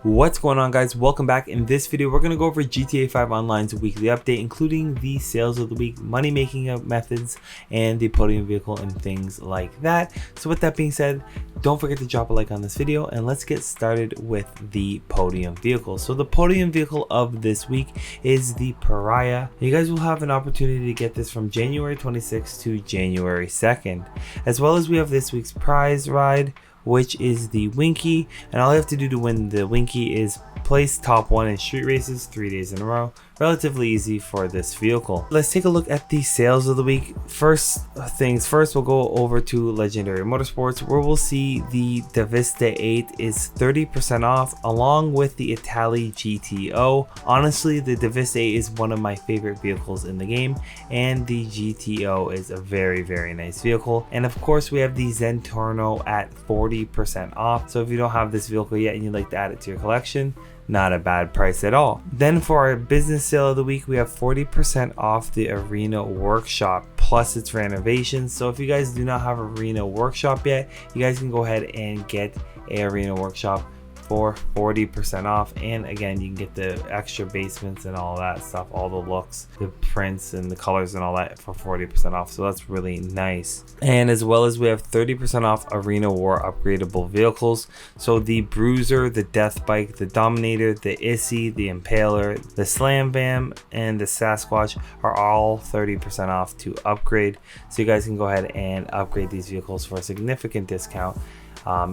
What's going on, guys? Welcome back. In this video we're going to go over GTA 5 Online's weekly update, including the sales of the week, money making methods, and the podium vehicle and things like that. So with that being said, don't forget to drop a like on this video and let's get started with the podium vehicle. So the podium vehicle of this week is the Pariah. You guys will have an opportunity to get this from January 26th to January 2nd, as well as we have this week's prize ride, which is the Winky, and all you have to do to win the Winky is place top 1 in street races 3 days in a row. Relatively easy for this vehicle. Let's take a look at the sales of the week. First things first, we'll go over to Legendary Motorsports, where we'll see the Davista 8 is 30% off, along with the Italy GTO. Honestly, the Davista 8 is one of my favorite vehicles in the game, and the GTO is a very nice vehicle. And of course, we have the Zentorno at 40% off. So if you don't have this vehicle yet and you'd like to add it to your collection, not a bad price at all. Then for our business sale of the week, we have 40% off the Arena Workshop plus its renovations. So if you guys do not have Arena Workshop yet, you guys can go ahead and get a Arena Workshop for 40% off. And again, you can get the extra basements and all that stuff, all the looks, the prints and the colors and all that for 40% off. So that's really nice. And as well as we have 30% off Arena War upgradable vehicles. So the Bruiser, the Death Bike, the Dominator, the Issy, the Impaler, the Slam Bam, and the Sasquatch are all 30% off to upgrade. So you guys can go ahead and upgrade these vehicles for a significant discount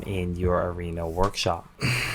in your Arena Workshop.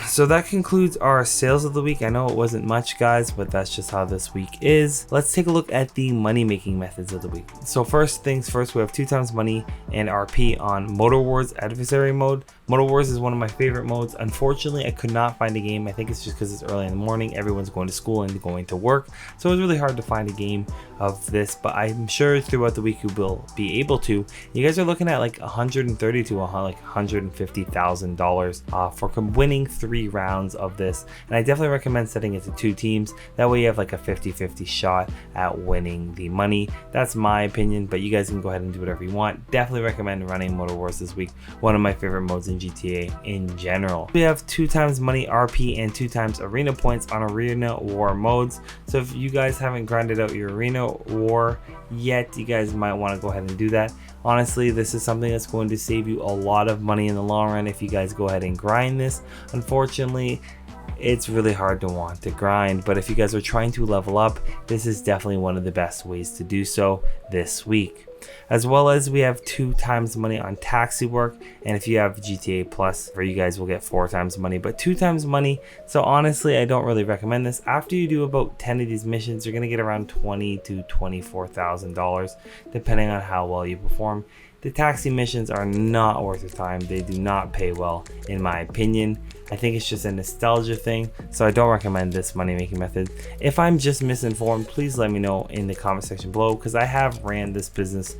So that concludes our sales of the week. I know it wasn't much, guys, but that's just how this week is. Let's take a look at the money making methods of the week. So first things first, we have 2 times money and RP on Motor Wars Adversary mode. Motor Wars is one of my favorite modes. Unfortunately, I could not find a game. I think it's just because it's early in the morning, everyone's going to school and going to work, so it was really hard to find a game of this, but I'm sure throughout the week you will be able to. You guys are looking at like $130,000 to like $150,000 for winning 3 rounds of this, and I definitely recommend setting it to 2 teams. That way you have like a 50-50 shot at winning the money. That's my opinion, but you guys can go ahead and do whatever you want. Definitely recommend running Motor Wars this week. One of my favorite modes in GTA in general. We have 2 times money RP and 2 times arena points on Arena War modes. So if you guys haven't grinded out your Arena War yet, you guys might want to go ahead and do that. Honestly, this is something that's going to save you a lot of money in the long run if you guys go ahead and grind this. Unfortunately, it's really hard to want to grind, but if you guys are trying to level up, this is definitely one of the best ways to do so this week. As well as we have 2 times money on taxi work, and if you have GTA Plus, for you guys will get 4 times money, but 2 times money. So honestly, I don't really recommend this. After you do about 10 of these missions, you're gonna get around $20,000 to $24,000 depending on how well you perform. The taxi missions are not worth your time. They do not pay well, in my opinion. I think it's just a nostalgia thing, so I don't recommend this money making method. If I'm just misinformed, please let me know in the comment section below, because I have ran this business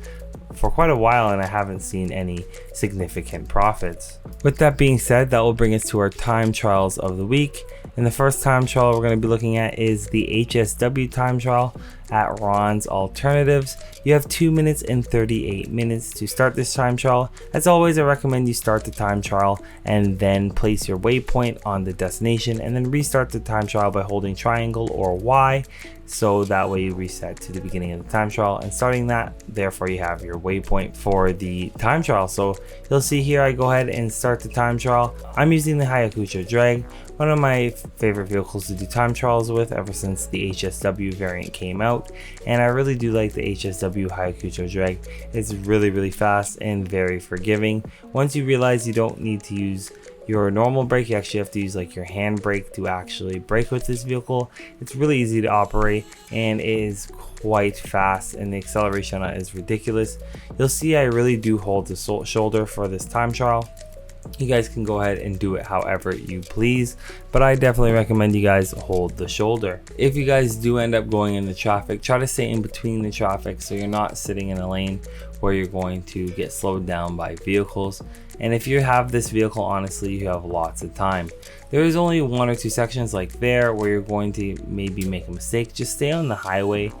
for quite a while and I haven't seen any significant profits. With that being said, that will bring us to our time trials of the week. And the first time trial we're going to be looking at is the HSW time trial at Ron's Alternatives. You have 2 minutes and 38 minutes to start this time trial. As always, I recommend you start the time trial and then place your waypoint on the destination, and then restart the time trial by holding triangle or Y, so that way you reset to the beginning of the time trial and starting that. Therefore you have your waypoint for the time trial. So you'll see here, I go ahead and start the time trial. I'm using the Hayakucho Drag, one of my favorite vehicles to do time trials with ever since the HSW variant came out, and I really do like the HSW Hayakucho Drag. It's really fast and very forgiving. Once you realize you don't need to use your normal brake, you actually have to use like your hand brake to actually brake with this vehicle. It's really easy to operate and it is quite fast, and the acceleration on it is ridiculous. You'll see I really do hold the shoulder for this time trial. You guys can go ahead and do it however you please, but I definitely recommend you guys hold the shoulder. If you guys do end up going in the traffic, try to stay in between the traffic so you're not sitting in a lane where you're going to get slowed down by vehicles. And if you have this vehicle, honestly, you have lots of time. There is only 1 or 2 sections like there where you're going to maybe make a mistake. Just stay on the highway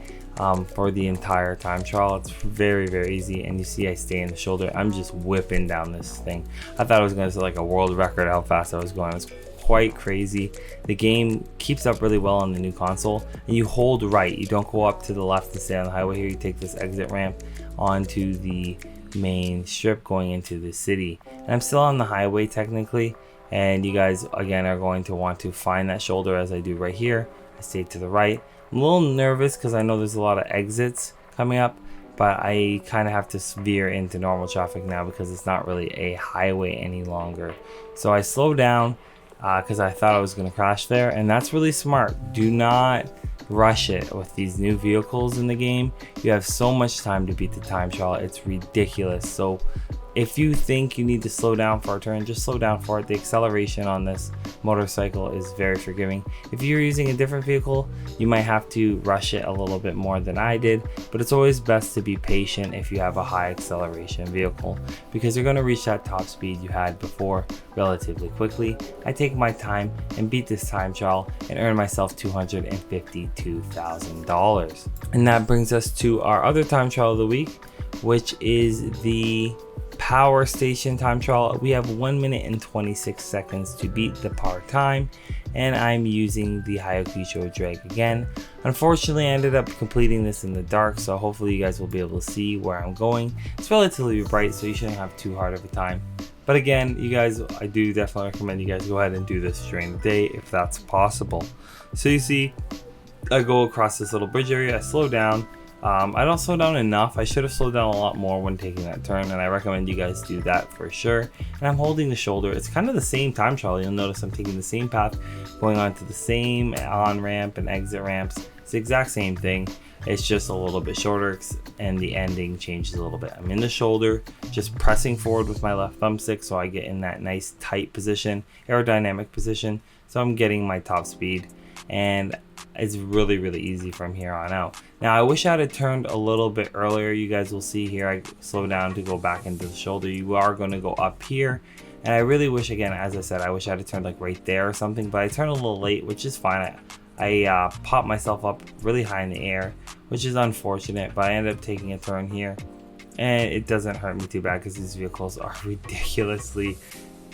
for the entire time trial. It's very easy, and you see I stay in the shoulder. I'm just whipping down this thing. I thought I was going to set like a world record how fast I was going. I was quite crazy. The game keeps up really well on the new console, and you hold right. You don't go up to the left to stay on the highway here. You take this exit ramp onto the main strip going into the city. And I'm still on the highway technically, and you guys again are going to want to find that shoulder as I do right here. I stay to the right. I'm a little nervous because I know there's a lot of exits coming up, but I kind of have to veer into normal traffic now because it's not really a highway any longer. So I slow down because I thought I was going to crash there, and that's really smart. Do not rush it with these new vehicles in the game. You have so much time to beat the time trial, it's ridiculous. So if you think you need to slow down for a turn, just slow down for it. The acceleration on this motorcycle is very forgiving. If you're using a different vehicle, you might have to rush it a little bit more than I did, but it's always best to be patient if you have a high acceleration vehicle, because you're going to reach that top speed you had before relatively quickly. I take my time and beat this time trial and earn myself $252,000. And that brings us to our other time trial of the week, which is the power station time trial. We have 1 minute and 26 seconds to beat the power time, and I'm using the Hayakusho drag again. Unfortunately, I ended up completing this in the dark, so hopefully you guys will be able to see where I'm going. It's relatively bright, so you shouldn't have too hard of a time. But again, you guys, I do definitely recommend you guys go ahead and do this during the day if that's possible. So you see, I go across this little bridge area, I slow down. I don't slow down enough. I should have slowed down a lot more when taking that turn, and I recommend you guys do that for sure. And I'm holding the shoulder. It's kind of the same time trial. You'll notice I'm taking the same path, going on to the same on-ramp and exit ramps. It's the exact same thing. It's just a little bit shorter, and the ending changes a little bit. I'm in the shoulder, just pressing forward with my left thumbstick so I get in that nice tight position, aerodynamic position. So I'm getting my top speed, and it's really easy from here on out. Now I wish I had turned a little bit earlier. You guys will see here I slow down to go back into the shoulder. You are going to go up here, and I really wish, again, as I said, I wish I had turned like right there or something, but I turned a little late, which is fine. I popped myself up really high in the air, which is unfortunate, but I ended up taking a turn here, and it doesn't hurt me too bad because these vehicles are ridiculously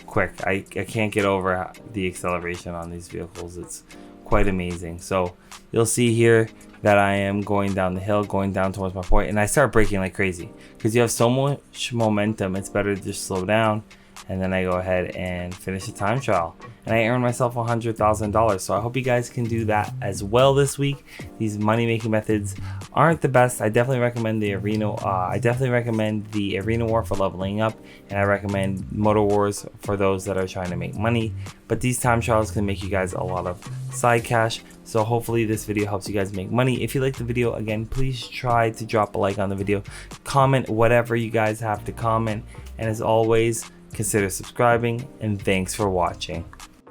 quick. I can't get over the acceleration on these vehicles. It's quite amazing. So you'll see here that I am going down the hill, going down towards my point, and I start braking like crazy because you have so much momentum. It's better to just slow down, and then I go ahead and finish the time trial, and I earned myself $100,000. So I hope you guys can do that as well this week. These money making methods aren't the best. I definitely recommend the Arena. Arena War for leveling up, and I recommend Motor Wars for those that are trying to make money. But these time trials can make you guys a lot of side cash. So hopefully this video helps you guys make money. If you like the video, again, please try to drop a like on the video, comment whatever you guys have to comment, and as always, consider subscribing, and thanks for watching.